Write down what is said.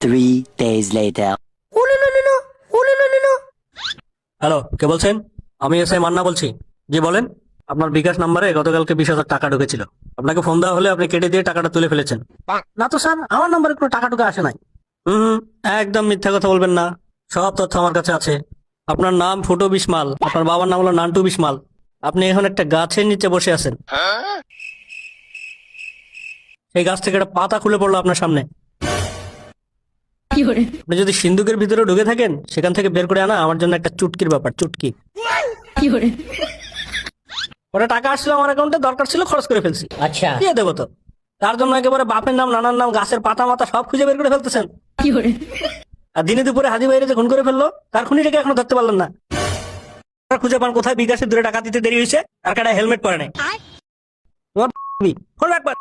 3 days later. Hello, কে বলছেন? আমি SI Manna বলছি। জি বলেন। আপনার বিকাশ নাম্বারে গতকালকে 20,000 টাকা ঢুকেছিল। আপনাকে ফোন দেওয়া হলে আপনি কেটে দিয়ে টাকাটা তুলে ফেলেছেন। না তো স্যার, আমার নাম্বারে কোনো টাকা টুকা আসে নাই। হুম, একদম মিথ্যা কথা বলবেন না। সব তথ্য আমার কাছে আছে। আপনার নাম ফুটো বিশমাল, আপনার বাবার নাম হলো নান্টু বিশমাল। আপনি এখন একটা গাছের নিচে বসে আছেন। সেই গাছ থেকে একটা পাতা খুলে পড়লো আপনার সামনে। আপনি যদি সিন্ধুকের ভিতরে ঢুকে থাকেন, সেখান থেকে বের করে আনা আমার জন্য একটা চুটকির ব্যাপার, চুটকি। ওরা টাকা আসছিল আমার অ্যাকাউন্টে, দরকার ছিল, খরচ করে ফেলছি। আচ্ছা, দিয়ে দেবো তো। তার জন্য একেবারে বাপের নাম, নানার নাম, গাছের পাতা মাতা সব খুঁজে বের করে ফেলতেছেন। আর দিনে দুপুরে হাজি বাইরে যে খুন করে ফেললো, তার খুনিটাকে এখনো ধরতে পারলেন না। খুঁজে পান কোথায়? বিকাশে দূরে টাকা দিতে দেরি হয়েছে, আর কাটা হেলমেট পরে নাই। তোমার ফোন রাখবা।